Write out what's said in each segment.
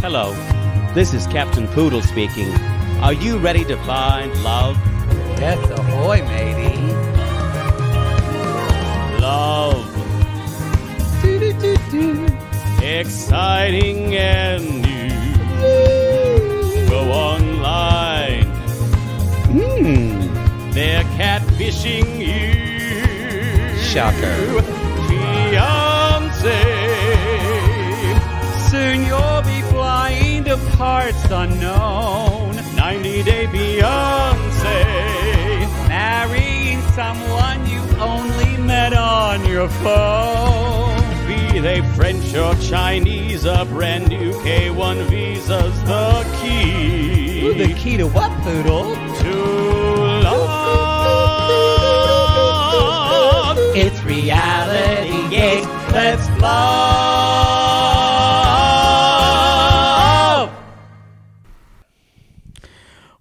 Hello, this is Captain Poodle speaking. Are you ready to find love? Yes, ahoy, matey. Love. Exciting and new. Go online. They're catfishing you. Shocker. Fiancé. Soon you'll be flying to parts unknown. 90-day fiancé. Marrying someone you only met on your phone. Be they French or Chinese, a brand new K1 visa's the key. Ooh, the key to what, Poodle? To love. It's reality, yes, let's love.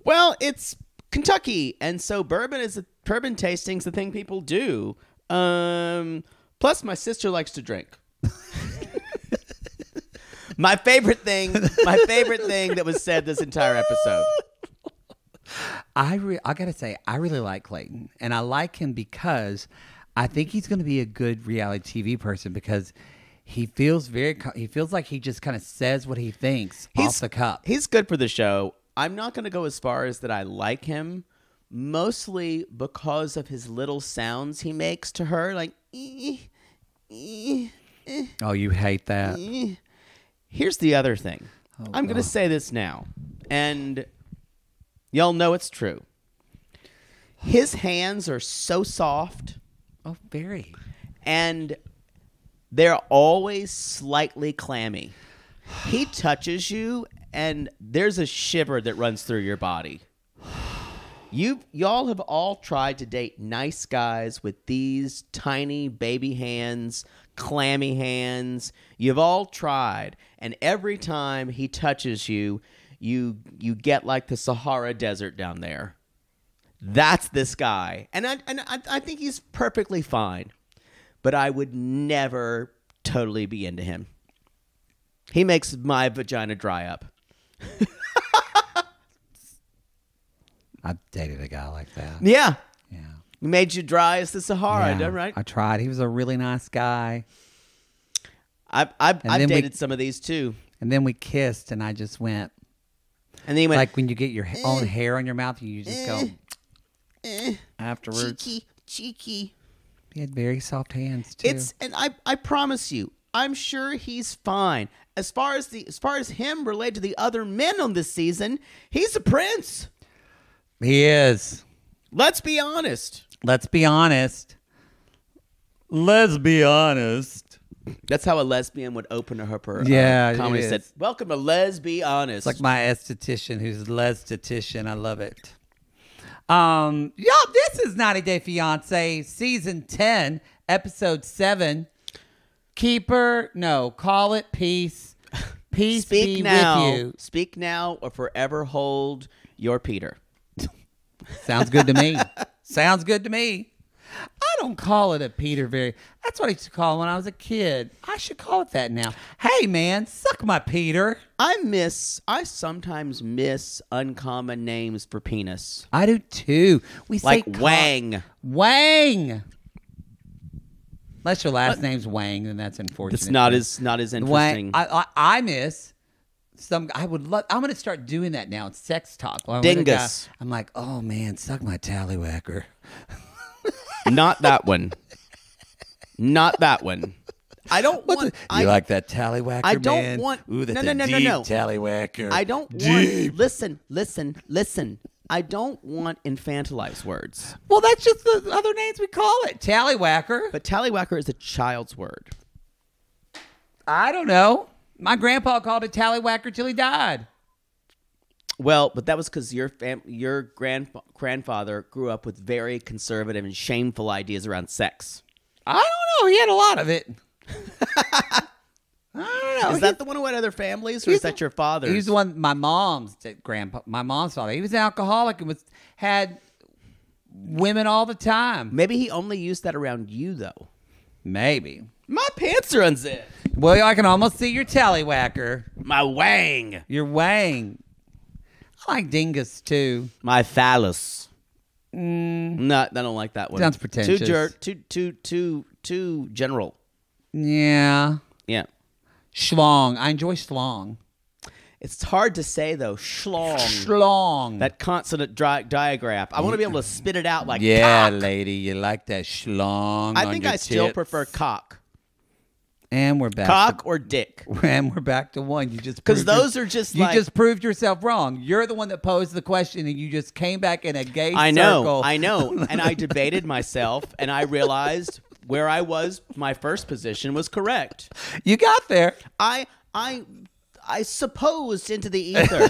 Well, it's Kentucky, and so bourbon tasting's the thing people do. Plus, my sister likes to drink. My favorite thing that was said this entire episode. I gotta say, I really like Clayton, and I like him because I think he's going to be a good reality TV person because he feels like he just kind of says what he thinks off the cup. He's good for the show. I'm not going to go as far as that I like him, mostly because of his little sounds he makes to her, like. Oh, you hate that. Here's the other thing. I'm going to say this now, and y'all know it's true. His hands are so soft. Oh, very. And they're always slightly clammy. He touches you, and there's a shiver that runs through your body. Y'all have all tried to date nice guys with these tiny baby hands, clammy hands. You've all tried, and every time he touches you, you get like the Sahara Desert down there. That's this guy, and I think he's perfectly fine, but I would never totally be into him. He makes my vagina dry up. I dated a guy like that. Yeah. Yeah. He made you dry as the Sahara, right? I tried. He was a really nice guy. I've dated some of these too. And then we kissed, and I just went. And then he went, like when you get your own hair on your mouth, you just go afterwards. Cheeky. He had very soft hands too. And I promise you, I'm sure he's fine. As far as him related to the other men on this season, he's a prince. He is. Let's be honest. Let's be honest. Let's be honest. That's how a lesbian would open her comedy set. Welcome to Let's Be Honest. It's like my esthetician who's lestetician. I love it. Y'all, this is 90 Day Fiance, season 10, episode 7. Call it peace. Peace Speak be now. with you. Speak now or forever hold your Peter. Sounds good to me. Sounds good to me. I don't call it a Peter that's what I used to call it when I was a kid. I should call it that now. Hey, man, suck my Peter. I sometimes miss uncommon names for penis. I do too. We say like Wang. Wang. Unless your last name's Wang, then that's unfortunate. It's not as interesting. Wang. I miss some. I would love. I'm going to start doing that now. It's sex talk. Dingus. I'm like, oh man, suck my tallywhacker. Not that one. Not that one. I don't want. You like that tallywhacker, I don't man? want. Ooh, that's no. tallywhacker. I don't deep. want. Listen. I don't want infantilized words. Well, that's just the other names we call it. Tallywhacker. But tallywhacker is a child's word. I don't know. My grandpa called it tallywhacker till he died. Well, but that was because your grandfather grew up with very conservative and shameful ideas around sex. I don't know. He had a lot of it. I don't know. Is that the one who had other families, or is that your father's? He's the one. My mom's father. He was an alcoholic and had women all the time. Maybe he only used that around you, though. Maybe. My pants are unzipped. Well, I can almost see your tallywhacker. My wang. Your wang. I like dingus too. My phallus. No, I don't like that one. Sounds pretentious. Too general. Yeah. Yeah. Schlong. I enjoy schlong. It's hard to say though. Schlong. Schlong. That consonant diagraph. I want to be able to spit it out like yeah, cock. lady, you like that schlong. I on think your I still tits. prefer cock. And we're back. Cock or dick. And we're back to one. You just Because proved your- those are just you like. just proved yourself wrong. You're the one that posed the question, and you just came back in a gay I circle. know. And I debated myself, and I realized where I was, my first position was correct. You got there. I supposed into the ether.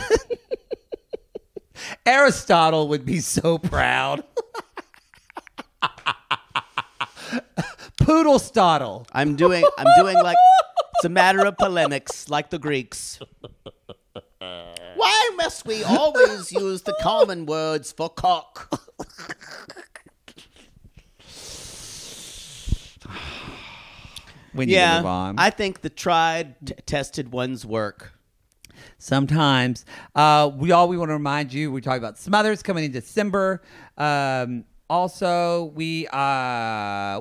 Aristotle would be so proud. Poodle-stotle. I'm doing like it's a matter of polemics, like the Greeks. Why must we always use the common words for cock? We need to move on. I think the tried, tested ones work. Sometimes. We want to remind you, we talked about Smothers coming in December. Also,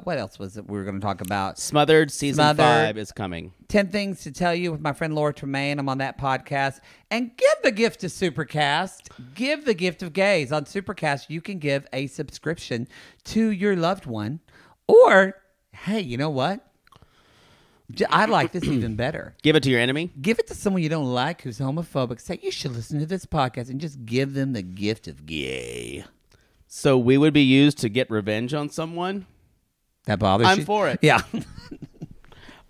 what else was it we were going to talk about? Smothered season 5 is coming. 10 Things to Tell You with my friend Laura Tremaine. I'm on that podcast. And give the gift to Supercast. Give the gift of gays. On Supercast, you can give a subscription to your loved one. Or, hey, you know what? I like this even better. Give it to your enemy? Give it to someone you don't like who's homophobic. Say, you should listen to this podcast, and just give them the gift of gay. So we would be used to get revenge on someone? That bothers you? I'm for it. Yeah.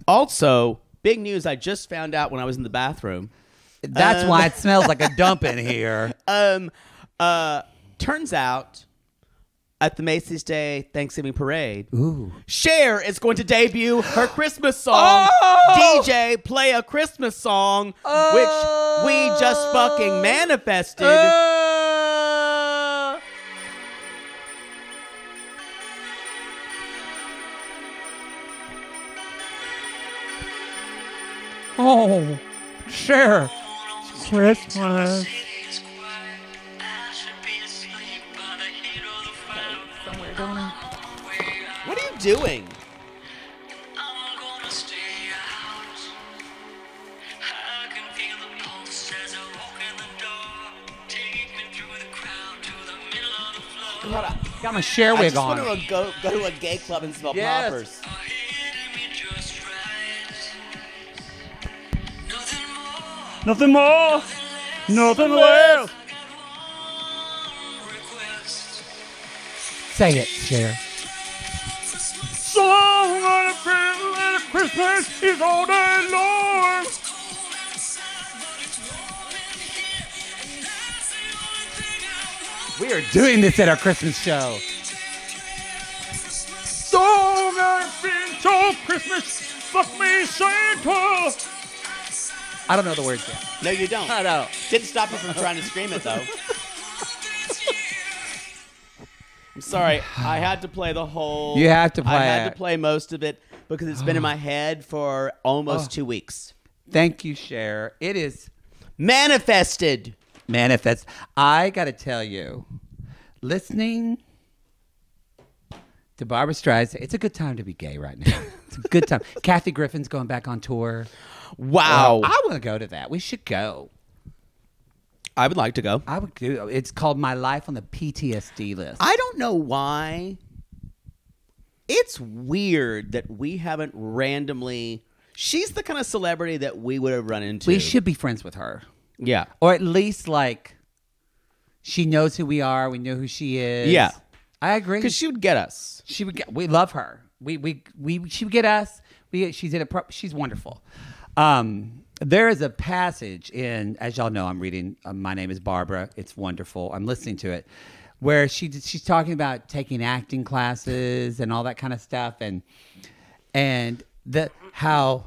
Also, big news I just found out when I was in the bathroom. That's why it smells like a dump in here. Turns out, at the Macy's Day Thanksgiving Parade, Ooh. Cher is going to debut her Christmas song. DJ, play a Christmas song, which we just fucking manifested. Oh, Cher. Christmas. What are you doing? Got my Cher I wig just on. want to go to a gay club and smell Yes. poppers. Nothing more, nothing less. Say it, Cher. Song on a pretty little Christmas is all day long. We are doing this at our Christmas show. Song I've been told Christmas, fuck me Santa. I don't know the words yet. No, you don't. I know. Didn't stop you from trying to scream it, though. I'm sorry. I had to play the whole... You have to play I had it. to play most of it because it's been in my head for almost 2 weeks. Thank you, Cher. It is Manifested. manifest. I got to tell you, listening to Barbra Streisand, it's a good time to be gay right now. It's a good time. Kathy Griffin's going back on tour. Wow. I want to go to that. We should go. I would like to go. I would do. It's called My Life on the PTSD List. I don't know why. It's weird that we haven't randomly... She's the kind of celebrity that we would have run into. We should be friends with her. Yeah. Or at least, like, she knows who we are. We know who she is. Yeah. I agree. Because she would get us. She would get, we love her. She would get us. She's wonderful. There is a passage in, as y'all know, I'm reading My Name is Barbara. It's wonderful. I'm listening to it, where she's talking about taking acting classes and all that kind of stuff, and how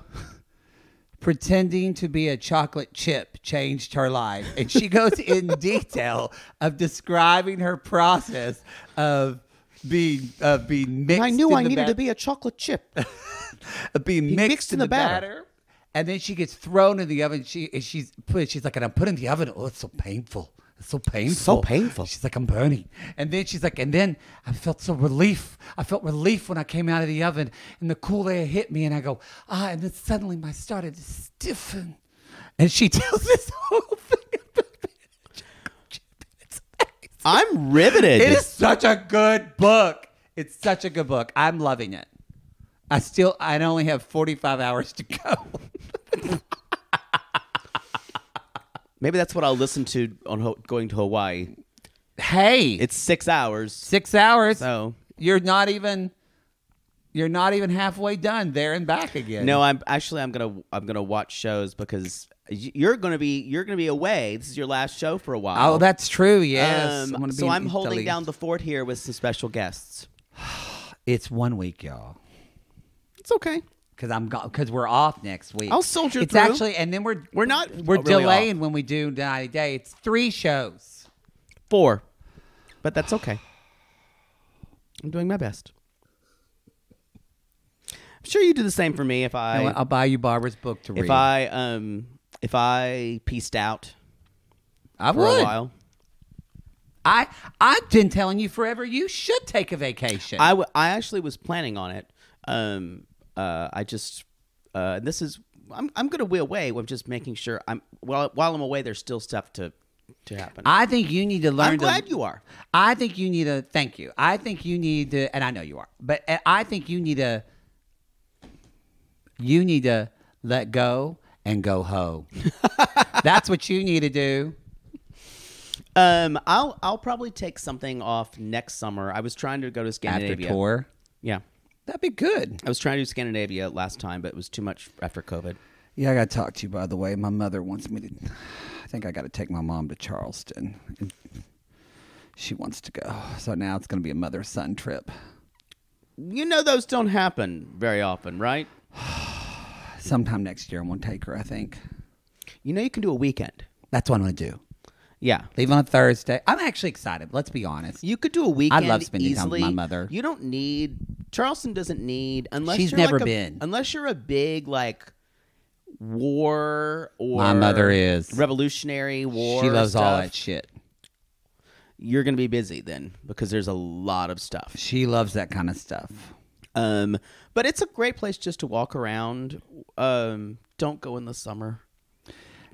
pretending to be a chocolate chip changed her life, and she goes in detail of describing her process of being mixed. I knew I in the needed to be a chocolate chip. being mixed in the batter. And then she gets thrown in the oven. She's like, and I'm put in the oven. Oh, it's so painful. It's so painful. So painful. She's like, I'm burning. And then she's like, and then I felt so relief. I felt relief when I came out of the oven and the cool air hit me. And I go, and then suddenly my started to stiffen. And she tells this whole thing about it. I'm riveted. It is such a good book. It's such a good book. I'm loving it. I only have 45 hours to go. Maybe that's what I'll listen to on going to Hawaii. Hey, It's 6 hours. 6 hours. So You're not even halfway done there and back again. no, I'm gonna watch shows because you're gonna be away. This is your last show for a while. Oh, that's true. Yes. I'm holding down the fort here with some special guests. It's 1 week, y'all. It's okay. Because we're off next week. I'll soldier it's through. Actually, and then we're really delaying off. when we do 90 Day. It's 3 shows. 4, but that's okay. I'm doing my best. I'm sure you do the same for me if I. You know what? I'll buy you Barbara's book to read. If I pieced out I for would. a while. I've been telling you forever. You should take a vacation. I actually was planning on it. I just this is I'm going to be away. I'm just making sure while I'm away. There's still stuff to happen. I think you need to learn. I'm glad you are. I think you need to. Thank you. I think you need to, and I know you are. But I think you need to. You need to let go and go ho. That's what you need to do. I'll probably take something off next summer. I was trying to go to Scandinavia. After tour. Yeah. That'd be good. I was trying to do Scandinavia last time, but it was too much after COVID. Yeah, I got to talk to you, by the way. My mother wants me to. I think I got to take my mom to Charleston. She wants to go. So now it's going to be a mother-son trip. You know those don't happen very often, right? Sometime next year, I'm going to take her, I think. You know you can do a weekend. That's what I'm going to do. Yeah. Leave on a Thursday. I'm actually excited. Let's be honest. You could do a weekend. I love spending easily. time with my mother. You don't need Charleston. Doesn't need unless She's you're never like been. Unless you're a big like war or My mother is Revolutionary War. She loves stuff. all that shit. You're gonna be busy then because there's a lot of stuff. She loves that kind of stuff. But it's a great place just to walk around. Don't go in the summer.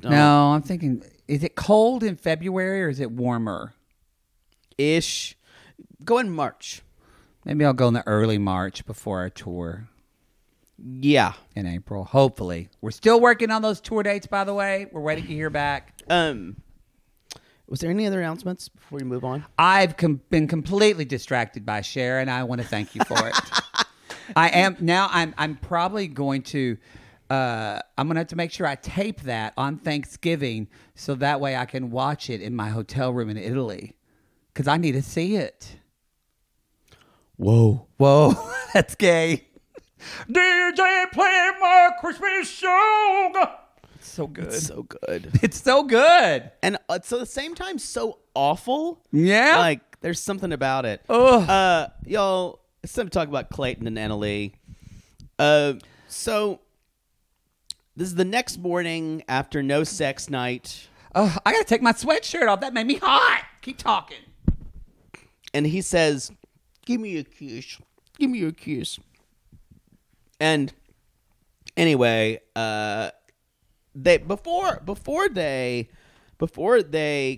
Don't. No, I'm thinking, is it cold in February or is it warmer? Ish. Go in March. Maybe I'll go in the early March before our tour Yeah. in April. Hopefully. We're still working on those tour dates, by the way. We're waiting to hear back. Was there any other announcements before we move on? I've been completely distracted by Cher, and I want to thank you for it. I am now. I'm probably going to. I'm gonna have to make sure I tape that on Thanksgiving, so that way I can watch it in my hotel room in Italy, because I need to see it. Whoa. That's gay. DJ, play my Christmas song. It's so good. It's so good. It's so good. And it's at the same time so awful. Yeah. Like, there's something about it. Ugh. Y'all, it's time to talk about Clayton and Anali. So, this is the next morning after no sex night. Oh, I gotta take my sweatshirt off. That made me hot. Keep talking. And he says, "Give me a kiss. Give me a kiss." And anyway, they before they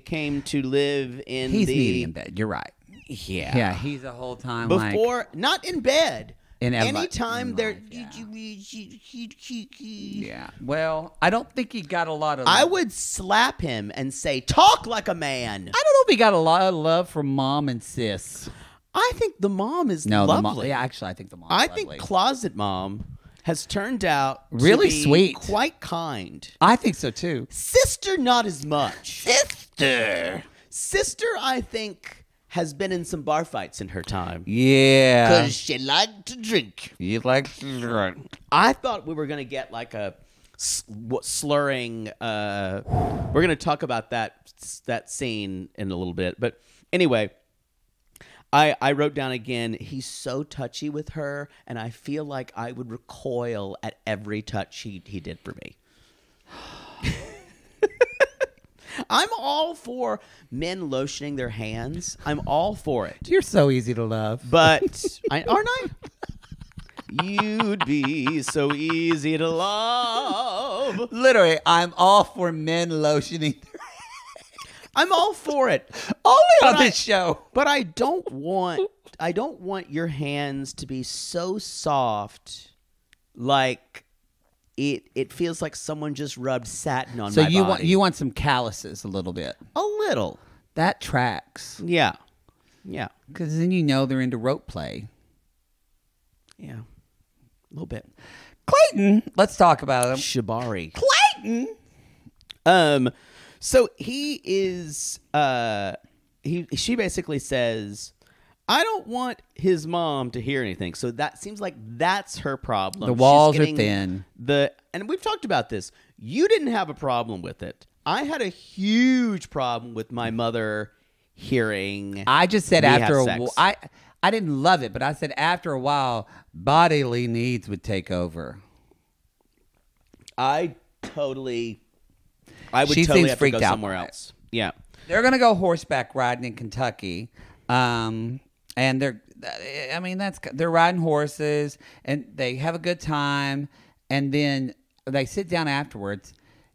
came to live in He's needing in bed. You're right. Yeah. Yeah, he's the whole time Before, not in bed. Oh Anytime they're. Yeah. Well, I don't think he got a lot of. I would slap him and say, "Talk like a man." I don't know if he got a lot of love from mom and sis. I think the mom is lovely. lovely. Yeah, actually, I think the mom. I is think lovely. closet mom has turned out Really to be sweet. quite kind. I think so too. Sister, not as much. Sister, I think, has been in some bar fights in her time. Yeah. Because she liked to drink. You like to drink. I thought we were going to get like a slurring. We're going to talk about that scene in a little bit. But anyway, I wrote down again, he's so touchy with her, and I feel like I would recoil at every touch he did for me. I'm all for men lotioning their hands. I'm all for it. You're so easy to love. But, aren't I? You'd be so easy to love. Literally, I'm all for men lotioning their I'm all for it. only on this show. But I don't want your hands to be so soft, like it feels like someone just rubbed satin on my body. So you want some calluses a little bit. A little. That tracks. Yeah. Yeah. Because then you know they're into rope play. Yeah. A little bit. Clayton, let's talk about him. Shibari. Clayton. So he is she basically says, I don't want his mom to hear anything. So that seems like that's her problem. The walls are thin. And we've talked about this. You didn't have a problem with it. I had a huge problem with my mother hearing. I just said we after have a sex. while, I didn't love it, but I said after a while, bodily needs would take over. I would She totally seems have to freaked go out somewhere by it. else. Yeah. They're going to go horseback riding in Kentucky. And they're riding horses and they have a good time. And then they sit down afterwards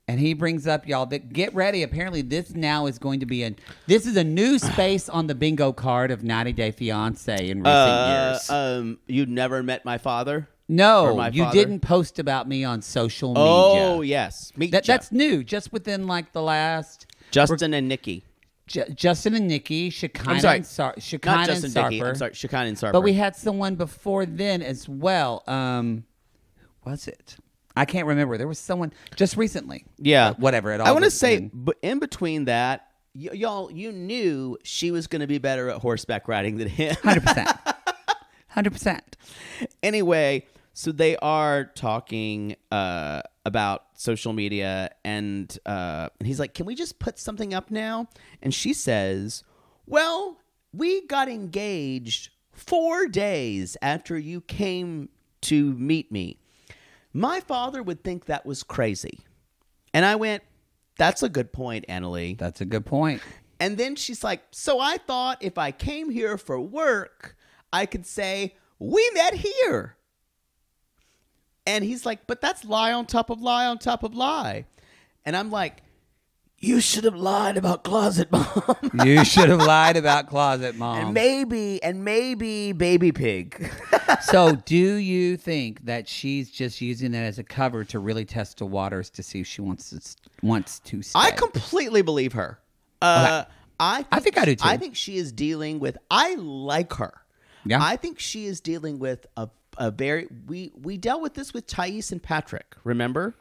and he brings up, y'all, that get ready. Apparently this now is going to be this is a new space on the bingo card of 90 Day Fiancé in recent years. You never met my father? No, Or my you father? didn't post about me on social media. Oh, yes. Meet ya. That's new, just within like the last... Justin and Nikki. Justin and Nikki, Shekinah I'm sorry. and Shekinah Not and Justin Sarper. Nikki. I'm sorry, Shekinah and Sarper. But we had someone before then as well. Who was it? I can't remember. There was someone just recently. Yeah. Whatever. I want to say, but in between that, y'all, you knew she was going to be better at horseback riding than him. 100%. 100%. Anyway, so they are talking about social media, and he's like, can we just put something up now? And she says, well, we got engaged 4 days after you came to meet me. My father would think that was crazy. And I went, that's a good point, Anali. That's a good point. And then she's like, so I thought if I came here for work, I could say, we met here. And he's like, but that's lie on top of lie on top of lie. And I'm like, you should have lied about Closet Mom. You should have lied about Closet Mom. And maybe Baby Pig. So do you think that she's just using that as a cover to really test the waters to see if she wants to stay? I completely believe her. Okay. I think I do too. I think she is dealing with, I like her. Yeah. I think she is dealing with a very, we dealt with this with Thais and Patrick, remember?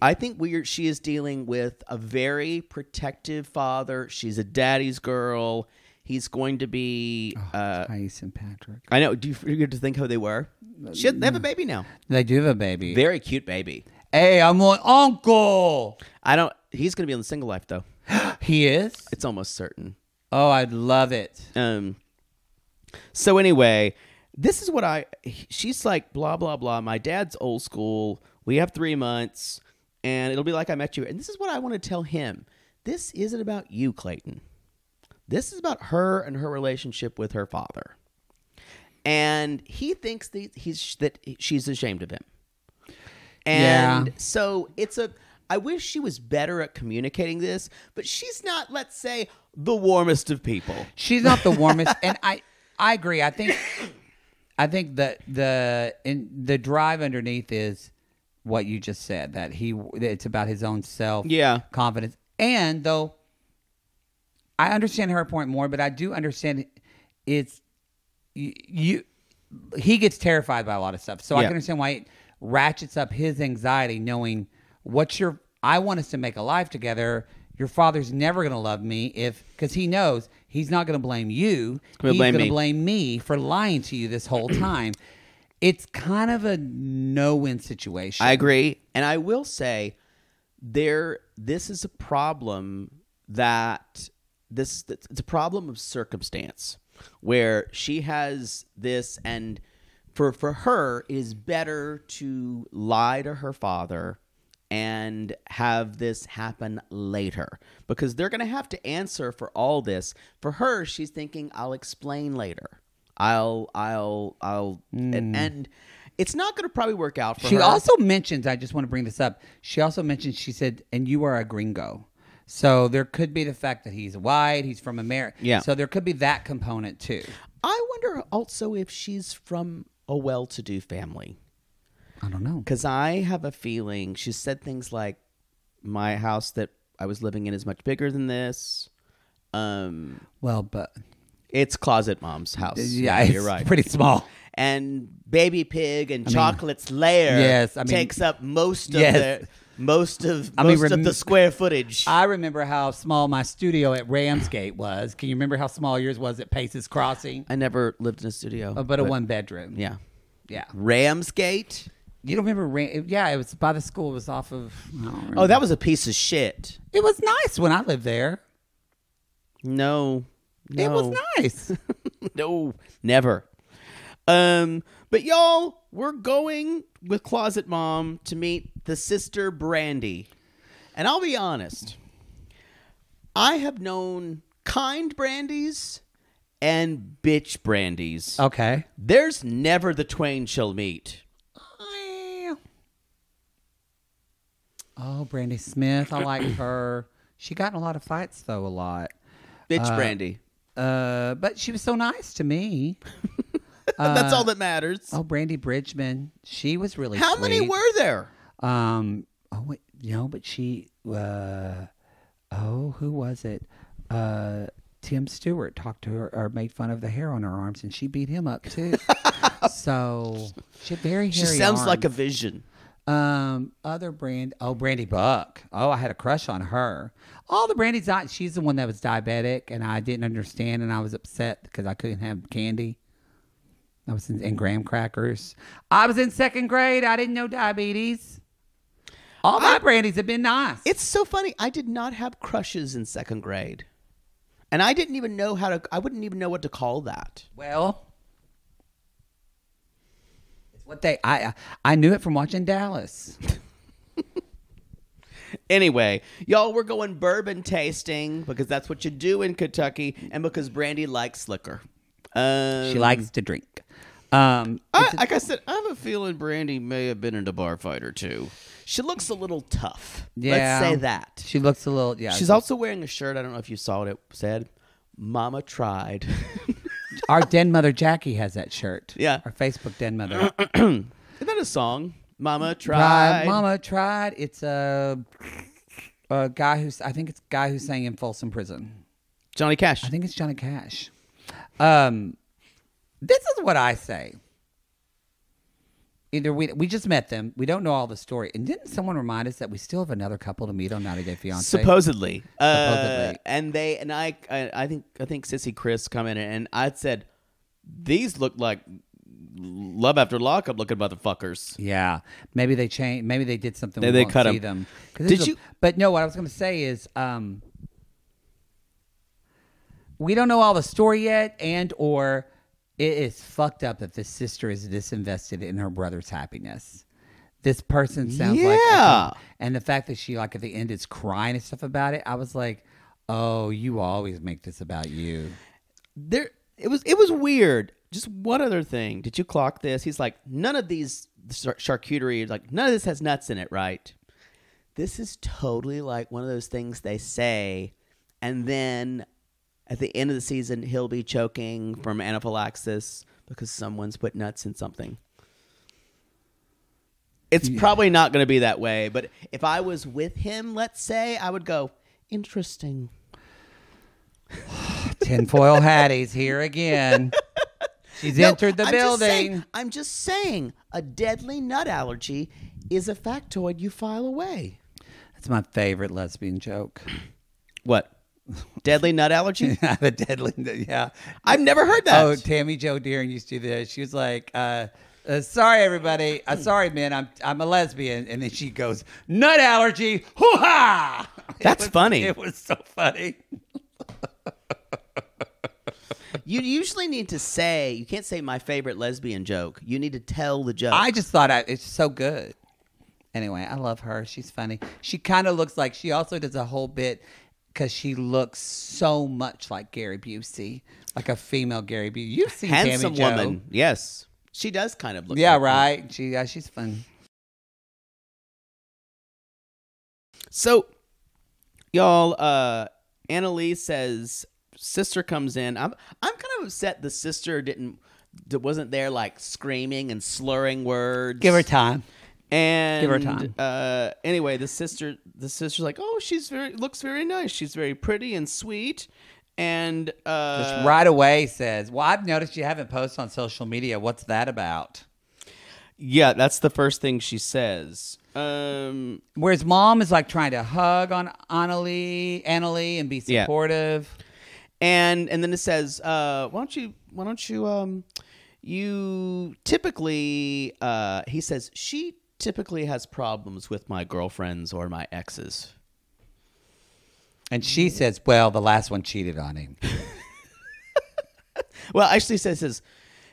I think she is dealing with a very protective father. She's a daddy's girl. He's going to be... Thais and Patrick. I know. Do you forget to think how they were? They have a baby now. They do have a baby. Very cute baby. Hey, I'm an uncle. He's going to be on the single life, though. He is? It's almost certain. Oh, I'd love it. So anyway, this is what she's like, blah, blah, blah. My dad's old school. We have 3 months, and it'll be like I met you. And this is what I want to tell him. This isn't about you, Clayton. This is about her and her relationship with her father. And he thinks that she's ashamed of him. And so I wish she was better at communicating this, but she's not, let's say, the warmest of people. She's not the warmest. And I agree. I think that the drive underneath is what you just said, that it's about his own self confidence. And though I understand her point more, but I do understand he gets terrified by a lot of stuff. So I can understand why it ratchets up his anxiety, knowing I want us to make a life together. Your father's never going to love me because he knows he's not going to blame you. He's going to blame me for lying to you this whole time. It's kind of a no-win situation. I agree. And I will say this is a problem it's a problem of circumstance. where she has this, and for her, it is better to lie to her father and have this happen later, because they're going to have to answer for all this. For her, she's thinking, I'll explain later. And it's not going to probably work out for her. She also mentions, I just want to bring this up. She also mentioned, she said, and you are a gringo. So there could be the fact that he's white, he's from America. Yeah. So there could be that component too. I wonder also if she's from a well-to-do family. I don't know. Because I have a feeling she said things like, my house that I was living in is much bigger than this. Well, but it's Closet Mom's house. yeah, it's you're right. Pretty small. And Baby Pig and Chocolate's lair yes, takes up most of yes. the square footage. I remember how small my studio at Ramsgate was. Can you remember how small yours was at Paces Crossing? I never lived in a studio. But a one bedroom. Yeah. Yeah. Ramsgate? You don't remember? Yeah, it was by the school. It was off of... Oh, that was a piece of shit. It was nice when I lived there. No. It was nice. No, never. But y'all, we're going with Closet Mom to meet the sister Brandy. And I'll be honest, I have known kind Brandies and bitch Brandies. Okay. There's never the twain shall meet. Oh, Brandy Smith. I like her. She got in a lot of fights, though, a lot. Bitch Brandy. But she was so nice to me. That's all that matters. Oh, Brandy Bridgman. She was really How sweet. many were there? But she, who was it? Tim Stewart talked to her or made fun of the hair on her arms, and she beat him up too. So she had very hairy She sounds arms. like a vision. Brandy Buck. Oh, I had a crush on her. All the Brandy's, she's the one that was diabetic, and I didn't understand, and I was upset because I couldn't have candy. I was in graham crackers. I was in second grade. I didn't know diabetes. All my Brandies have been nice. It's so funny. I did not have crushes in second grade. And I didn't even know I wouldn't even know what to call that. Well, it's what I knew it from watching Dallas. Anyway, y'all, we're going bourbon tasting because that's what you do in Kentucky, and because Brandy likes liquor. She likes to drink. Like I said, I have a feeling Brandy may have been in a bar fight or two. She looks a little tough. Yeah. Let's say that. She looks a little, yeah. She's also wearing a shirt. I don't know if you saw it. It said, Mama tried. Our den mother Jackie has that shirt. Yeah. Our Facebook den mother. Isn't that a song? Mama tried. Mama tried. It's a guy who's, I think it's a guy who's sang in Folsom Prison. Johnny Cash. I think it's Johnny Cash. This is what I say. Either we just met them. We don't know all the story. And didn't someone remind us that we still have another couple to meet on 90 Day Fiancé? Supposedly. Supposedly. I think Sissy Chris come in and I said, these look like Love After Lockup looking motherfuckers. Yeah. Maybe they changed. Maybe they did something. They won't cut see them. Did you? But no, what I was going to say is, we don't know all the story yet, or it is fucked up that this sister is disinvested in her brother's happiness. This person sounds like... And the fact that she, like, at the end is crying and stuff about it, I was like, oh, you always make this about you. It was weird. Just one other thing. Did you clock this? He's like, none of these charcuterie, like, none of this has nuts in it, right? This is totally like one of those things they say, and then... at the end of the season, he'll be choking from anaphylaxis because someone's put nuts in something. It's probably not going to be that way, but if I was with him, let's say, I would go, interesting. Tinfoil Hattie's here again. She's entered the building. I'm just saying, a deadly nut allergy is a factoid you file away. That's my favorite lesbian joke. What? Deadly nut allergy? The deadly, yeah. I've never heard that. Oh, Tammy Jo Deering used to do this. She was like, sorry, everybody. Sorry, men. I'm a lesbian. And then she goes, nut allergy. Hoo-ha! That's funny. It was so funny. You usually need to say, you can't say my favorite lesbian joke. You need to tell the joke. I just thought it's so good. Anyway, I love her. She's funny. She kind of looks like, she also does a whole bit because she looks so much like Gary Busey, like a female Gary Busey. You've seen Handsome Tammy Jo. woman. Yes. She does kind of look Yeah, like right. She's fun. So, y'all, Anali says sister comes in. I'm kind of upset the sister wasn't there like screaming and slurring words. Give her time. And give her time. Anyway, the sister's like, oh, looks very nice. She's very pretty and sweet. And just right away says, well, I've noticed you haven't posted on social media. What's that about? Yeah, that's the first thing she says. Whereas mom is like trying to hug on Anali and be supportive. Yeah. And then it says, why don't you typically, he says, she typically has problems with my girlfriends or my exes. And she says, well, the last one cheated on him. Well, actually says,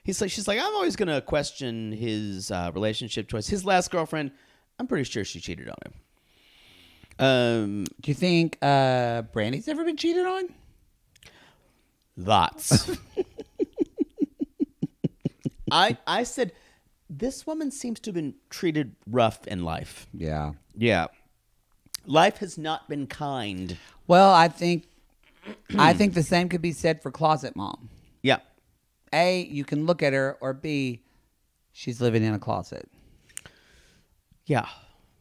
she's like, I'm always going to question his relationship choice. His last girlfriend, I'm pretty sure she cheated on him. Do you think Brandy's ever been cheated on? Lots. I said, this woman seems to have been treated rough in life. Yeah. Yeah. Life has not been kind. Well, I think the same could be said for Closet Mom. Yeah. A, you can look at her, or B, she's living in a closet. Yeah.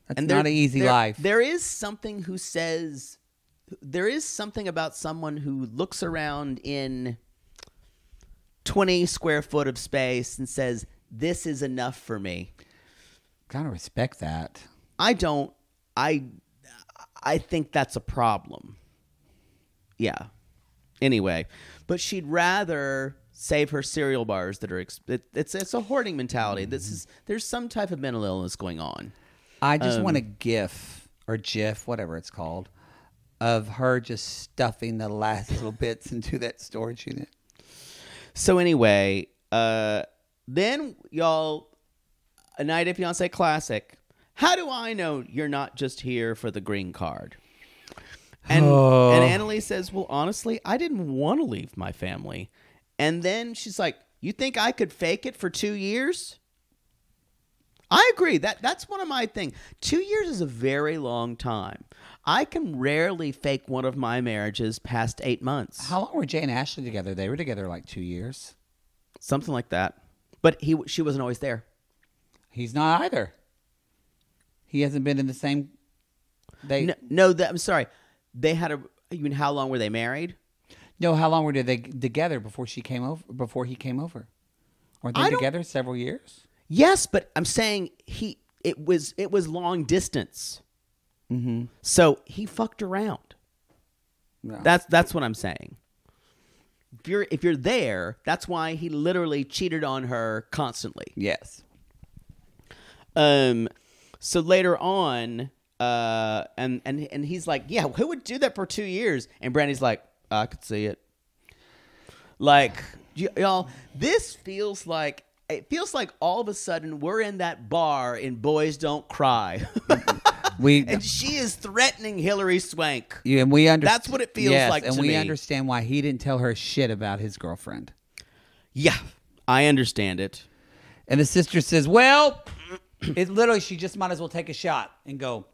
That's not an easy life. There is something about someone who looks around in 20 square foot of space and says, this is enough for me. Kind of respect that. I don't. I think that's a problem. Yeah. Anyway, but she'd rather save her cereal bars that are it's a hoarding mentality. There's some type of mental illness going on. I just want a GIF or GIF, whatever it's called, of her just stuffing the last little bits into that storage unit. So anyway, then y'all, a 90 Day Fiancé classic. How do I know you're not just here for the green card? And Anali says, well, honestly, I didn't want to leave my family. And then she's like, you think I could fake it for 2 years? I agree. That's one of my things. 2 years is a very long time. I can rarely fake one of my marriages past 8 months. How long were Jay and Ashley together? They were together like 2 years. Something like that. But she wasn't always there. He's not either. He hasn't been in the same... I'm sorry. They had you mean how long were they married? No, how long were they together before she came over? Before he came over, weren't they together several years? Yes, but I'm saying it was long distance. Mm-hmm. So he fucked around. No. That's what I'm saying. If you're there, that's why he literally cheated on her constantly. Yes. So later on, and he's like, yeah, who would do that for 2 years? And Brandy's like, I could see it. Like, y'all, it feels like all of a sudden we're in that bar in Boys Don't Cry. And she is threatening Hillary Swank. Yeah, and we understand. That's what it feels like to me. And we understand why he didn't tell her shit about his girlfriend. Yeah, I understand it. And the sister says, well, it literally, she just might as well take a shot and go,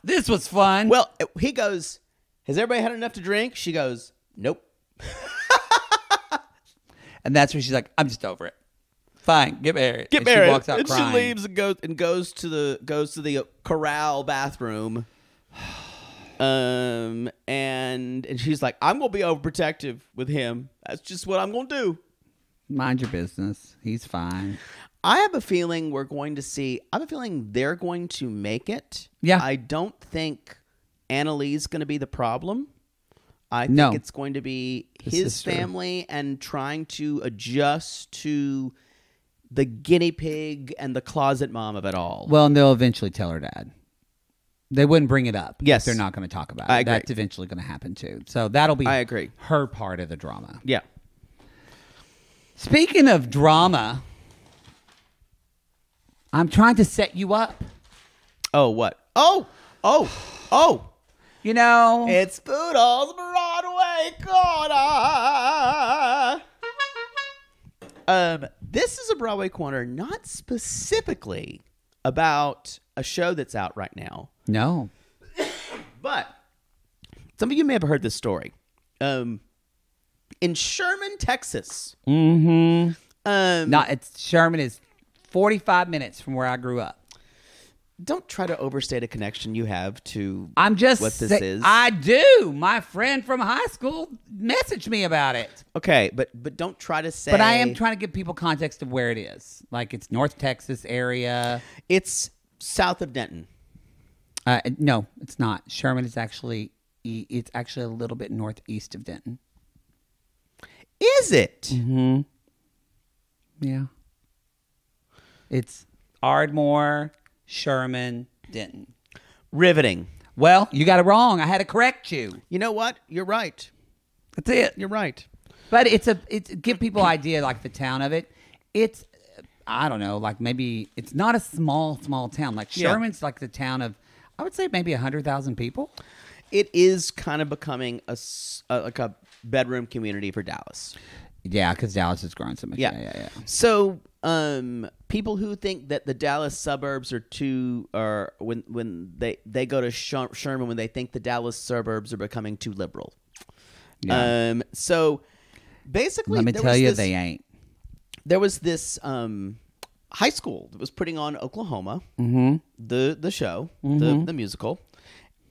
this was fun. Well, he goes, has everybody had enough to drink? She goes, nope. And that's where she's like, I'm just over it. Fine, get married. Get married. She walks out and crying. She leaves and goes to the corral bathroom. And she's like, I'm gonna be overprotective with him. That's just what I'm gonna do. Mind your business. He's fine. I have a feeling they're going to make it. Yeah. I don't think Annalie's going to be the problem. I think it's going to be his family and trying to adjust to the guinea pig and the closet mom of it all. Well, and they'll eventually tell her dad. They wouldn't bring it up. Yes. If they're not going to talk about it. I agree. That's eventually going to happen too. So that'll be I agree. her part of the drama. Yeah. Speaking of drama, I'm trying to set you up. Oh, what? Oh! You know, It's Poodle's Broadway Corner. This is a Broadway Corner, not specifically about a show that's out right now, no. but some of you may have heard this story. In Sherman, Texas. Sherman is 45 minutes from where I grew up. Don't try to overstate a connection you have to I'm just what this is. I do. My friend from high school messaged me about it. Okay, but don't try to say. But I am trying to give people context of where it is. Like it's North Texas area. It's south of Denton. No, it's not. Sherman is actually it's actually a little bit northeast of Denton. Is it? Mm-hmm. Yeah. It's Ardmore, Sherman, Denton. Riveting. Well, you got it wrong. I had to correct you. You know what? You're right. That's it. You're right. But it's give people idea like the town of it. It's I don't know, like maybe it's not a small town. Like Sherman's like the town of I would say maybe 100,000 people. It is kind of becoming like a bedroom community for Dallas. Yeah, because Dallas has grown so much. Yeah. So, people who think that the Dallas suburbs are when they go to Sherman when they think the Dallas suburbs are becoming too liberal. Yeah. So basically, let me tell you, they ain't. There was this high school that was putting on Oklahoma, the show, the musical,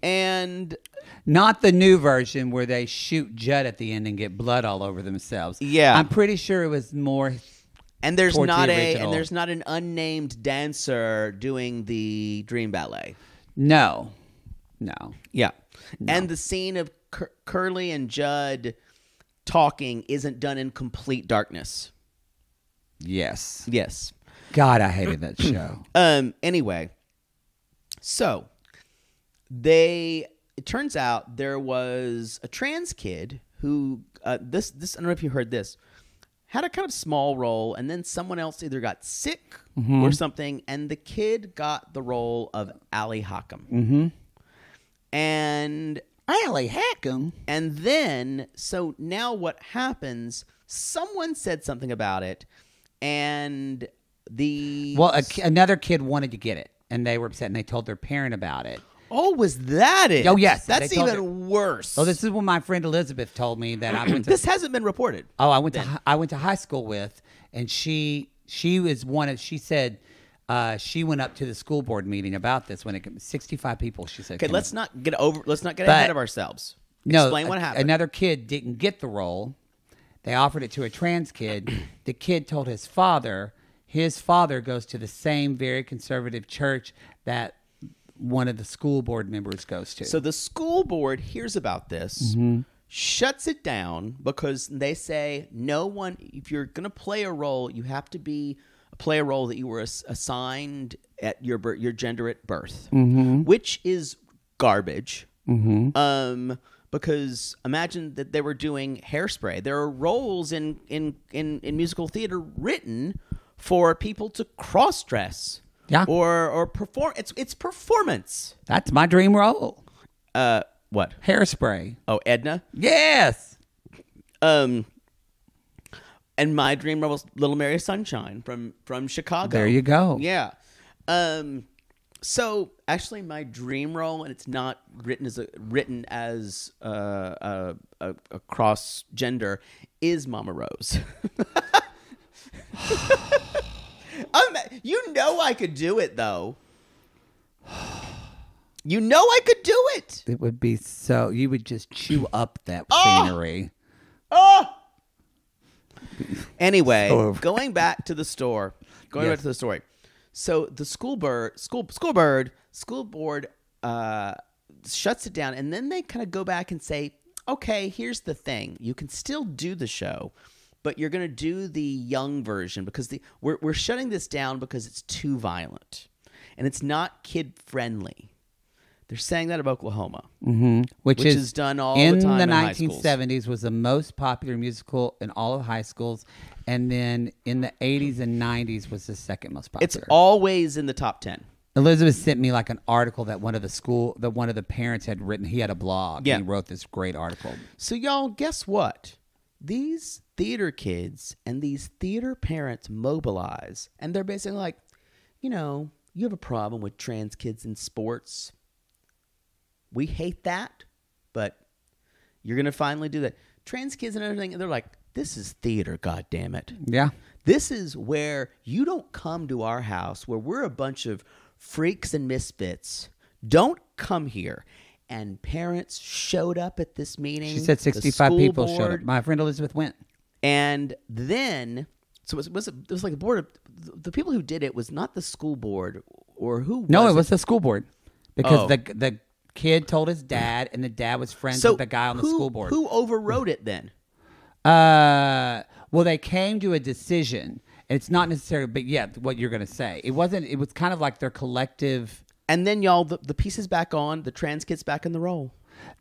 and not the new version where they shoot Judd at the end and get blood all over themselves. Yeah, I'm pretty sure it was more. And there's not an unnamed dancer doing the Dream Ballet. No. Yeah, No. and the scene of Curly and Judd talking isn't done in complete darkness. Yes. God, I hated that show. Anyway, so it turns out there was a trans kid who this I don't know if you heard this, had a kind of small role, and then someone else either got sick or something, and the kid got the role of Allie Hockham. And Allie Hockham. And then, so now what happens, someone said something about it, and another kid wanted to get it, and they were upset, and they told their parent about it. Oh, was that it? Oh, yes. That's even worse. Oh, this is what my friend Elizabeth told me that I went to. This hasn't been reported. Oh, I went to high school with, and she was one of. She said she went up to the school board meeting about this when 65 people. She said, "Okay, let's not get ahead of ourselves. Explain what happened." Another kid didn't get the role. They offered it to a trans kid. The kid told his father. His father goes to the same very conservative church that one of the school board members goes to. So the school board hears about this, shuts it down because they say no one. If you're going to play a role, you have to play a role that you were assigned at your gender at birth, which is garbage. Because imagine that they were doing Hairspray. There are roles in musical theater written for people to cross dress. Yeah. Or perform. It's performance. That's my dream role. What? Hairspray. Oh, Edna? Yes. And my dream role was Little Mary Sunshine from Chicago. There you go. Yeah. So actually my dream role, and it's not written as a cross gender, is Mama Rose. You know I could do it, though. You know I could do it. It would be so... You would just chew up that scenery. Anyway, So going back to the story. So the school board shuts it down, and then they kind of go back and say, okay, here's the thing. You can still do the show, but you're going to do the young version because we're shutting this down because it's too violent and it's not kid friendly. They're saying that of Oklahoma, which is done all in the time the in high schools. 1970s was the most popular musical in all of high schools, and then in the 80s and 90s was the second most popular. It's always in the top 10. Elizabeth sent me like an article that one of the parents had written. He had a blog. Yeah. And he wrote this great article. So y'all, guess what? These theater kids and these theater parents mobilize, and they're basically like, you have a problem with trans kids in sports. We hate that, but you're going to finally do that. Trans kids and everything, and they're like, this is theater, goddammit. Yeah. This is where you don't come to our house where we're a bunch of freaks and misfits. Don't come here. And parents showed up at this meeting. She said 65 people showed up. My friend Elizabeth went. And then, so it was like a board of, the people who did it was not the school board or who. No, it was the school board. Because Oh. the kid told his dad, and the dad was friends with the guy on the school board. Who overrode it then? Well, they came to a decision. It's not necessarily, but yeah, what you're going to say. It was kind of like their collective. And then y'all, the pieces back on, the trans kids back in the role.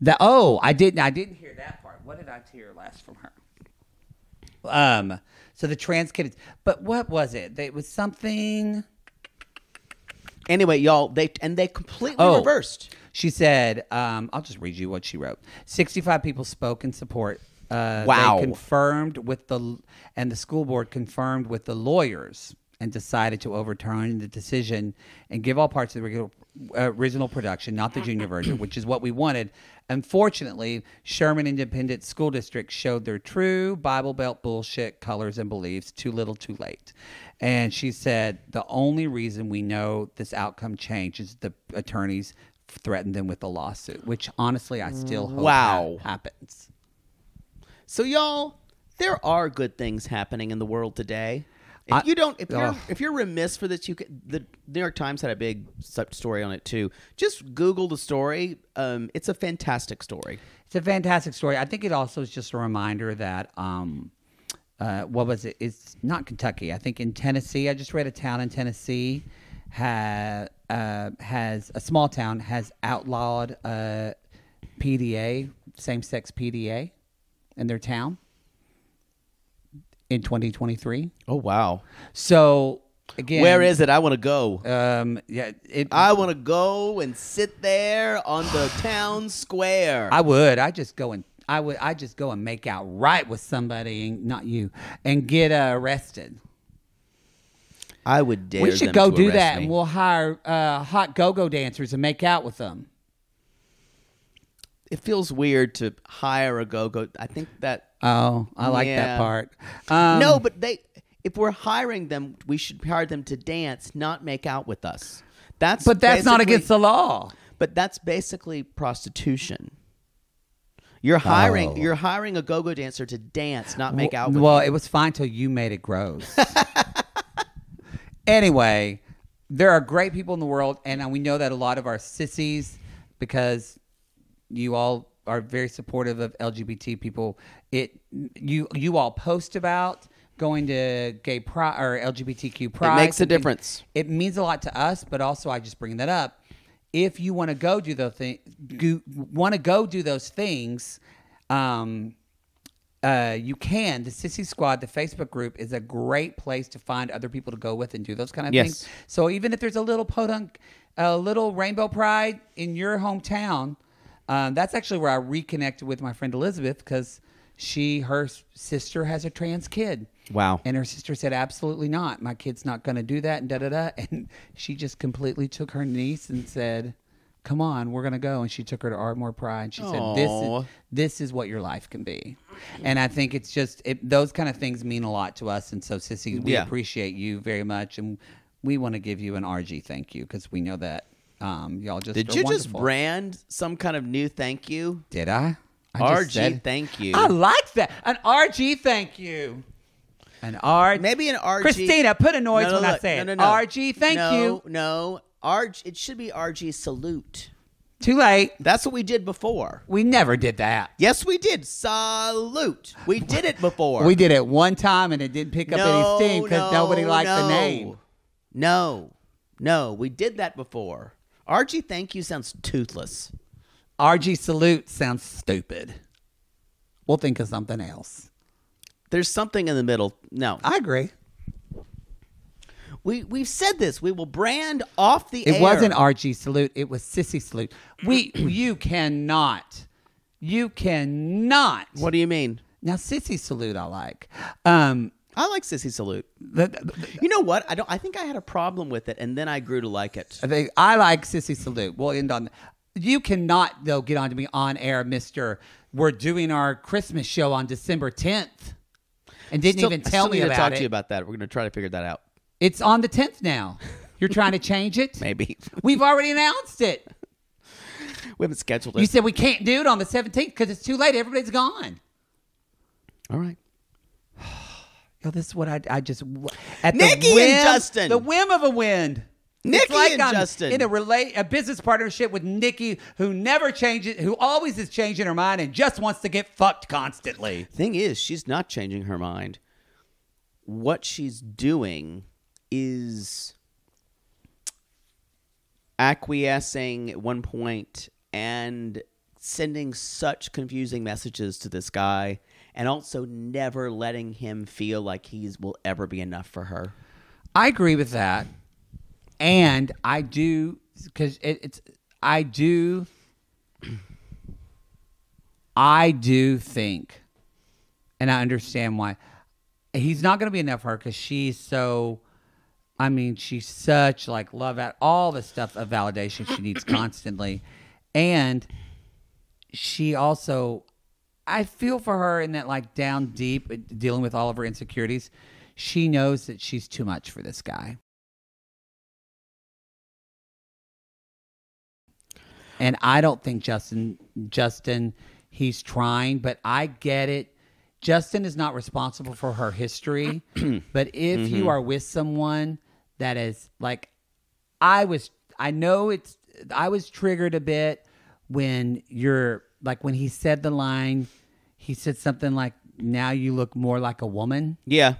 I didn't hear that part. What did I hear last from her? So the trans kids, but what was it? It was something. Anyway, y'all, they completely reversed. She said, I'll just read you what she wrote. 65 people spoke in support. Wow. They confirmed with the school board confirmed with the lawyers and decided to overturn the decision and give all parts of the original production, not the junior version, which is what we wanted. Unfortunately, Sherman Independent School District showed their true Bible Belt bullshit colors and beliefs too little too late. And she said, the only reason we know this outcome changed is the attorneys threatened them with a lawsuit, which honestly I still hope happens. So y'all, there are good things happening in the world today. If you're remiss for this, the New York Times had a big story on it too. Just Google the story. It's a fantastic story. It's a fantastic story. I think it also is just a reminder that what was it? It's not Kentucky. I think in Tennessee. I just read a town in Tennessee has a small town has outlawed PDA, same-sex PDA, in their town in 2023. Oh wow! So again, where is it? I want to go. I want to go and sit there on the town square. I would. I just go and make out right with somebody, not you, and get arrested. I would dare. We should them go to do arrest that, me. and we'll hire hot go-go dancers and make out with them. It feels weird to hire a go-go. I think that. Oh, I like that part. No, but if we're hiring them, we should hire them to dance, not make out with us. But that's not against the law. But that's basically prostitution. You're hiring a go-go dancer to dance, not make out with you. Well, it was fine till you made it gross. Anyway, there are great people in the world, and we know that a lot of our sissies, because you all are very supportive of LGBT people. You all post about going to gay pride or LGBTQ pride. It makes a difference. It means a lot to us, but also I just bring that up. If you want to go do those things, you can. The Sissy Squad, the Facebook group, is a great place to find other people to go with and do those kind of things. So even if there's a little rainbow pride in your hometown, that's actually where I reconnected with my friend Elizabeth, because her sister has a trans kid. Wow. And her sister said, absolutely not. My kid's not going to do that, and da-da-da. And she just completely took her niece and said, come on, we're going to go. And she took her to Ardmore Pride. And she said, this is what your life can be. And I think it's just, those kind of things mean a lot to us. And so, Sissy, we appreciate you very much. And we want to give you an RG thank you, because we know that y'all just Did are you wonderful. just brand some kind of new thank you? Did I? RG thank you. I like that. An RG thank you. Maybe an RG. Christina, put a noise when I say it. No. RG thank you. No. RG. It should be RG salute. Too late. That's what we did before. We never did that. Yes, we did. Salute. We did it before. We did it one time and it didn't pick up any steam because nobody liked the name. No. We did that before. RG thank you sounds toothless. RG salute sounds stupid. We'll think of something else. There's something in the middle. No. I agree. We've said this. We will brand off the air. It wasn't RG salute. It was sissy salute. You cannot. You cannot. What do you mean? Now, sissy salute I like. I like sissy salute. You know what? I think I had a problem with it, and then I grew to like it. I like sissy salute. We'll end on. You cannot though get on to me on air, Mister. We're doing our Christmas show on December 10th, and didn't even tell me about it. I still need to talk to you about that. We're going to try to figure that out. It's on the 10th now. You're trying to change it? Maybe. We've already announced it. We haven't scheduled it. You said we can't do it on the 17th because it's too late. Everybody's gone. All right. Yo, this is what I just... At Nikki the whim, and Justin. The whim of a wind. Nikki it's like and I'm Justin. in a business partnership with Nikki who never changes, who always is changing her mind and just wants to get fucked constantly. Thing is, she's not changing her mind. What she's doing is acquiescing at one point and sending such confusing messages to this guy, and also never letting him feel like will ever be enough for her. I agree with that. And I do, because I do think, and I understand why, he's not going to be enough for her because she's so, she's such like love at all the stuff of validation she needs constantly. And she also, I feel for her in that like down deep, dealing with all of her insecurities, she knows that she's too much for this guy. And I don't think Justin, he's trying, but I get it. Justin is not responsible for her history. But if you are with someone that is like, I was triggered a bit when when he said the line, he said something like, now you look more like a woman. Yeah.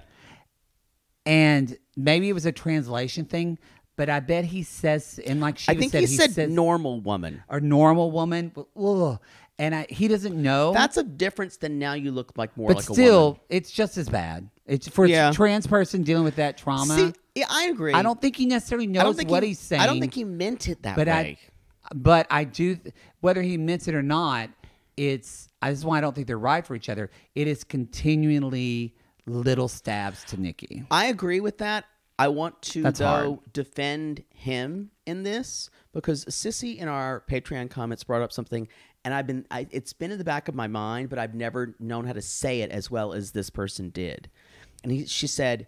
And maybe it was a translation thing. But I bet he says, and like she think he said normal woman. Or normal woman. Ugh. And he doesn't know. That's a difference than now you look like more but like a woman. But still, it's just as bad. It's for a trans person dealing with that trauma. See, yeah, I agree. I don't think he necessarily knows what he's saying. I don't think he meant it that way. But I do, whether he meant it or not, this is why I don't think they're right for each other. It is continually little stabs to Nikki. I agree with that. I want to, defend him in this because Sissy in our Patreon comments brought up something, and it's been in the back of my mind, but I've never known how to say it as well as this person did. And she said,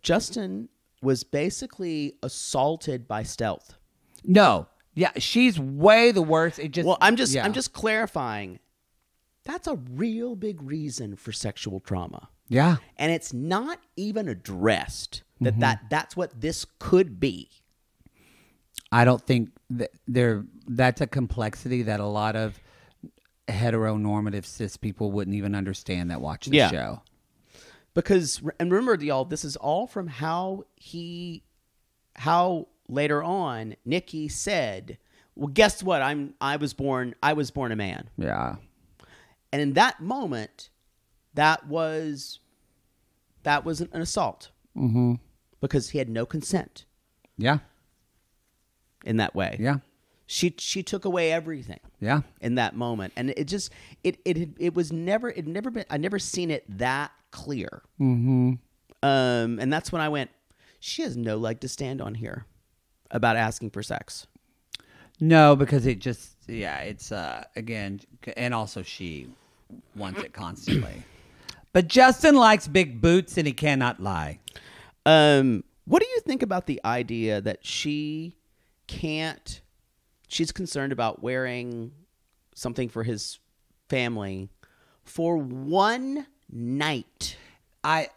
Justin was basically assaulted by stealth. No. Yeah, she's way the worst. I'm just clarifying. That's a real big reason for sexual trauma. Yeah. And it's not even addressed that's what this could be. I don't think that's a complexity that a lot of heteronormative cis people wouldn't even understand that watch the show. Because, and remember, y'all, this is all from how later on Nikki said, well, guess what? I was born a man. Yeah. And in that moment, that was an assault. Mm-hmm. Because he had no consent. Yeah. In that way. Yeah. She took away everything. Yeah. In that moment. And it just I'd never seen it that clear. Mm-hmm. And that's when I went, she has no leg to stand on here about asking for sex. No, because it just it's again, and also she wants it constantly. But Justin likes big boots and he cannot lie. What do you think about the idea that she's concerned about wearing something for his family for one night? I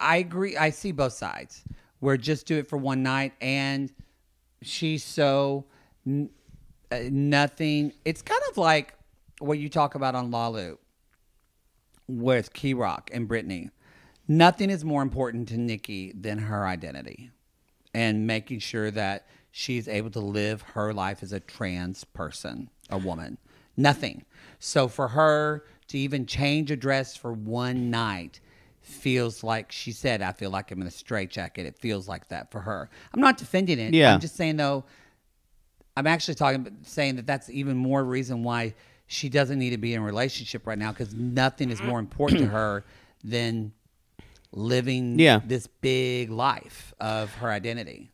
agree. I see both sides. Where just do it for one night, and she's so nothing. It's kind of like what you talk about on Lalu with Key Rock and Brittany. Nothing is more important to Nikki than her identity and making sure that she's able to live her life as a trans person, a woman. Nothing. So for her to even change a dress for one night feels like, she said, I feel like I'm in a straitjacket. It feels like that for her. I'm not defending it. Yeah. I'm just saying, though, I'm actually saying that that's even more reason why she doesn't need to be in a relationship right now, because nothing is more important to her than living this big life of her identity.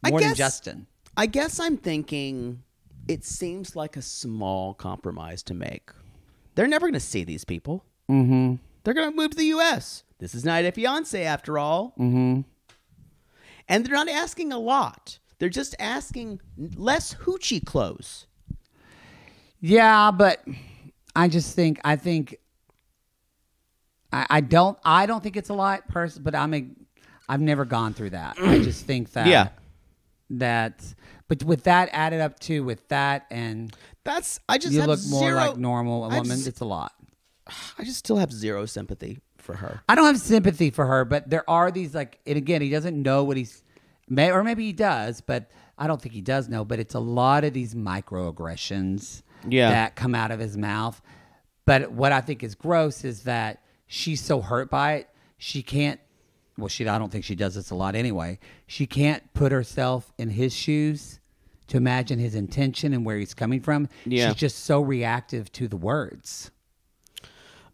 More than Justin. I guess I'm thinking it seems like a small compromise to make. They're never going to see these people. Mm-hmm. They're going to move to the U.S. This is not a fiancé after all. Mm-hmm. And they're not asking a lot. They're just asking less hoochie clothes. Yeah, but I don't think it's a lot, but I've never gone through that. I just think that but with that added up too, with that and you look more like normal a woman. It's a lot. I just still have zero sympathy for her. I don't have sympathy for her, but there are these and again, he doesn't know what or maybe he does, but I don't think he does know. But it's a lot of these microaggressions that come out of his mouth. But what I think is gross is that she's so hurt by it, she can't. Well, I don't think she does this a lot anyway. She can't put herself in his shoes to imagine his intention and where he's coming from. Yeah. She's just so reactive to the words.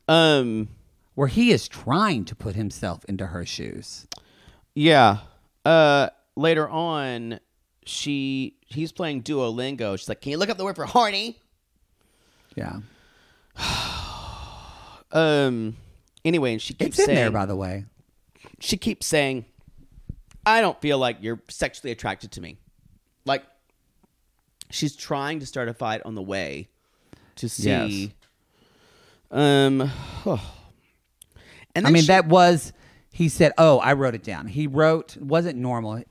Where he is trying to put himself into her shoes. Yeah. Later on, he's playing Duolingo. She's like, "Can you look up the word for horny?" Yeah. Anyway, and she keeps it's in saying, there, by the way. She keeps saying, "I don't feel like you're sexually attracted to me." Like, she's trying to start a fight on the way to see. Yes. And then that was. He said, "Oh, I wrote it down." He wrote, wasn't normal.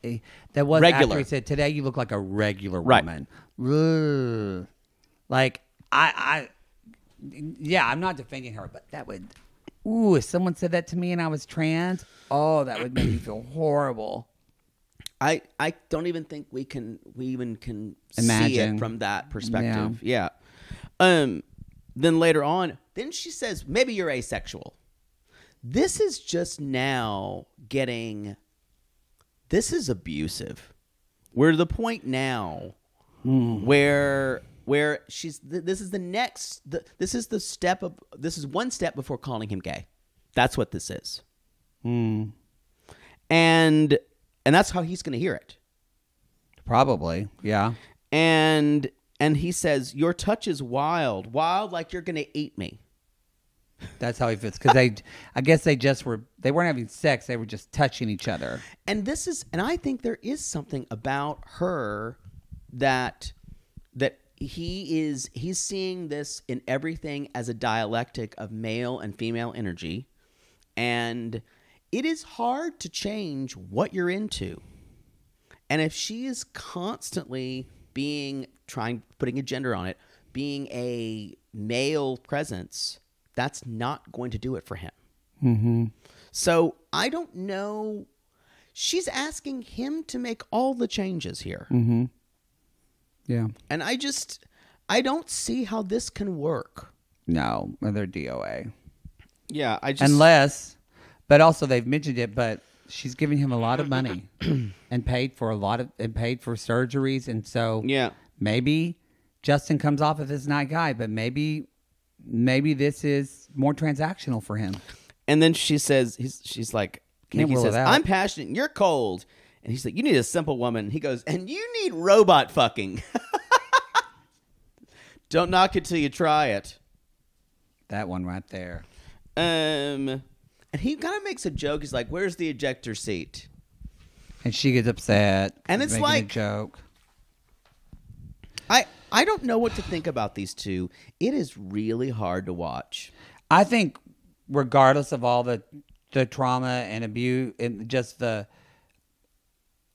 That was regular. After he said, "Today you look like a regular right. woman." Ugh. Like I'm not defending her, but that would. Ooh, if someone said that to me and I was trans, that would make me feel horrible. I don't even think we even can imagine see it from that perspective. Yeah. Then later on, then she says, "Maybe you're asexual." This is just now this is abusive. We're to the point now where this is one step before calling him gay. That's what this is. And that's how he's going to hear it. Probably, yeah. And he says, "Your touch is wild like you're going to eat me." That's how he feels, because I guess they weren't having sex, they were just touching each other. And I think there is something about her that he's seeing this in everything as a dialectic of male and female energy, and it is hard to change what you're into. And if she is constantly putting a gender on it, being a male presence, that's not going to do it for him. Mm-hmm. So I don't know. She's asking him to make all the changes here. Mm-hmm. Yeah. And I don't see how this can work. No, they're DOA. Yeah, but also they've mentioned it, but she's giving him a lot of money and paid for surgeries. And so maybe Justin comes off as this nice guy, but maybe this is more transactional for him. And then she says, she's like, Nikki says, "I'm passionate and you're cold." And he's like, "You need a simple woman." He goes, "And you need robot fucking." Don't knock it till you try it. That one right there. And he kind of makes a joke. He's like, "Where's the ejector seat?" And she gets upset. And it's making like a joke. I don't know what to think about these two. It is really hard to watch. I think regardless of all the trauma and abuse and just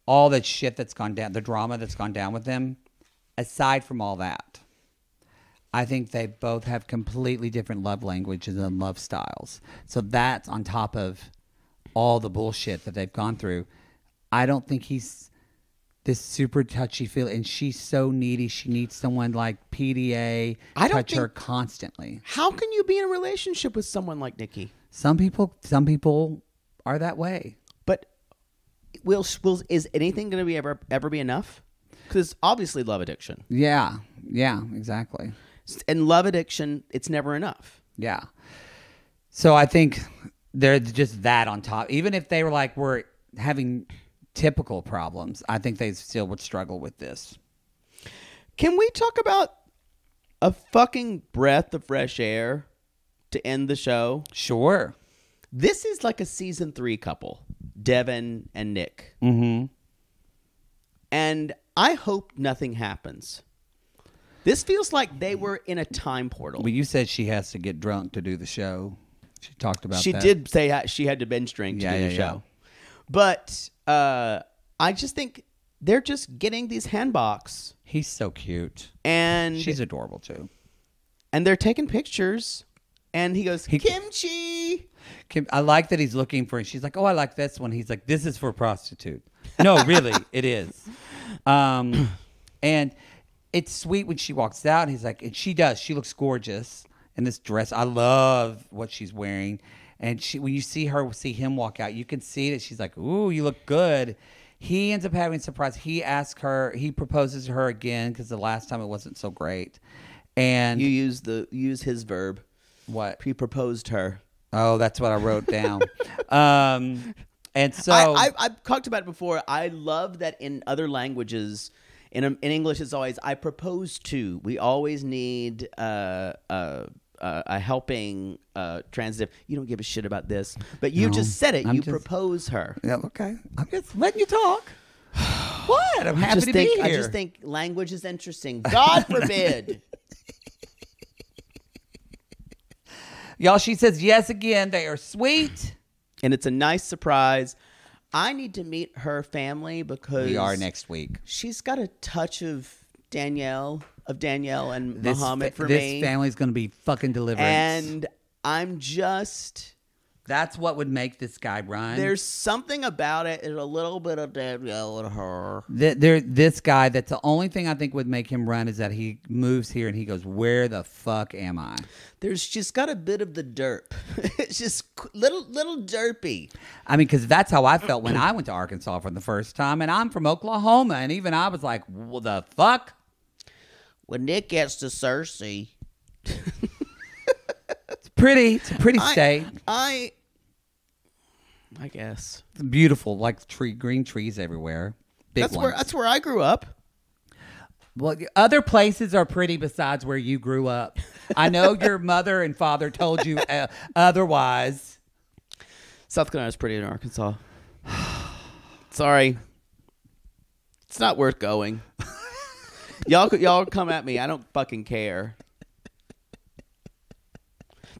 all that shit that's gone down, the drama that's gone down with them, aside from all that, I think they both have completely different love languages and love styles. So that's on top of all the bullshit that they've gone through. I don't think this super touchy feel, and she's so needy. She needs someone like PDA touch her constantly. How can you be in a relationship with someone like Nikki? Some people are that way. But is anything going to be ever be enough? Because obviously love addiction. Yeah, exactly. And love addiction, it's never enough. Yeah. So I think they're just that on top. Even if they were like, we're having typical problems, I think they still would struggle with this. Can we talk about a fucking breath of fresh air to end the show? Sure. This is like a season 3 couple, Devin and Nick. Mm-hmm. And I hope nothing happens. This feels like they were in a time portal. Well, you said she has to get drunk to do the show. She talked about that. She did say she had to binge drink to do the show. But I just think they're just getting these handboks. He's so cute. And she's adorable, too. And they're taking pictures. And he goes, kimchi. I like that he's looking for it. She's like, oh, I like this one. He's like, this is for a prostitute. No, really, it is. And it's sweet when she walks out. And he's like, and she does. She looks gorgeous in this dress. I love what she's wearing. And when you see him walk out, you can see that she's like, ooh, you look good. He ends up having a surprise. He proposes to her again because the last time it wasn't so great. And you use his verb. What? He proposed her. Oh, that's what I wrote down. And so I've talked about it before. I love that in other languages, in English, it's always I propose to. We always need a helping transitive. You don't give a shit about this, but you just said it. You propose her. Yeah, okay. I'm just letting you talk. What? I'm happy to be here. I just think language is interesting. God forbid. Y'all, she says yes again. They are sweet. And it's a nice surprise. I need to meet her family because we are next week. She's got a touch of Danielle and Muhammad for me. This family's going to be fucking deliverance. And I'm just... That's what would make this guy run. There's something about it. There's a little bit of Danielle and her. This guy, that's the only thing I think would make him run is that he moves here and he goes, where the fuck am I? There's just got a bit of the derp. It's just little derpy. I mean, because that's how I felt when I went to Arkansas for the first time. And I'm from Oklahoma. And even I was like, what the fuck? When Nick gets to Cersei. It's a pretty state. I guess. It's beautiful, like green trees everywhere. Big ones. That's where I grew up. Well, other places are pretty besides where you grew up. I know your mother and father told you otherwise. South Carolina's pretty in Arkansas. Sorry. It's not worth going. Y'all come at me. I don't fucking care.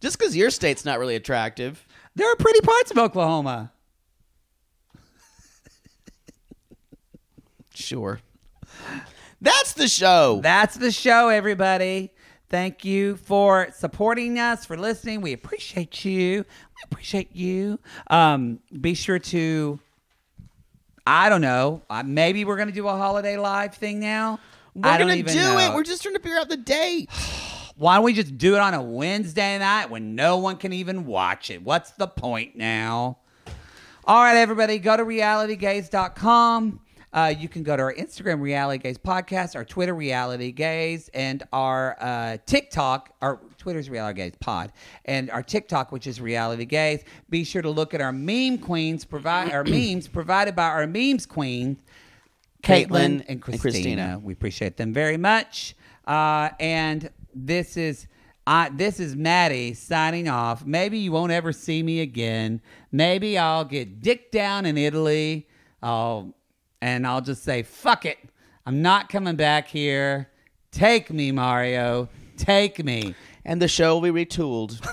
Just because your state's not really attractive. There are pretty parts of Oklahoma. Sure. That's the show. That's the show, everybody. Thank you for supporting us, for listening. We appreciate you. We appreciate you. Be sure to, I don't know, maybe we're going to do a holiday live thing now. We're going to do it. We're just trying to figure out the date. Why don't we just do it on a Wednesday night when no one can even watch it? What's the point now? All right, everybody, go to realitygaze.com. You can go to our Instagram, Reality Gaze Podcast, our Twitter, Reality Gaze, and our TikTok. Our Twitter's Reality Gaze Pod, and our TikTok, which is Reality Gaze. Be sure to look at our meme queens, our memes provided by our memes queen, Caitlin and Christina. We appreciate them very much. And this is Maddie signing off. Maybe you won't ever see me again. Maybe I'll get dicked down in Italy. And I'll just say, fuck it. I'm not coming back here. Take me, Mario. Take me. And the show will be retooled.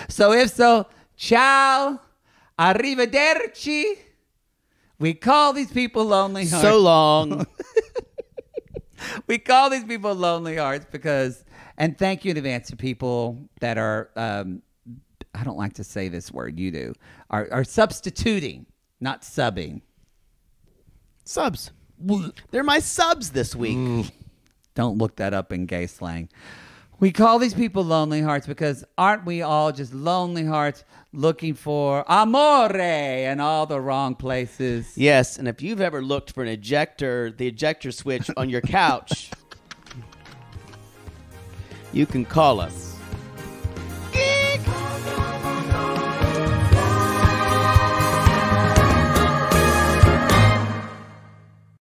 So, ciao. Arrivederci. We call these people lonely hearts. So long. We call these people lonely hearts because, and thank you in advance to people that are, I don't like to say this word, you do, are substituting, not subbing. Subs. They're my subs this week. Don't look that up in gay slang. We call these people lonely hearts because aren't we all just lonely hearts looking for amore in all the wrong places? Yes, and if you've ever looked for the ejector switch on your couch, you can call us.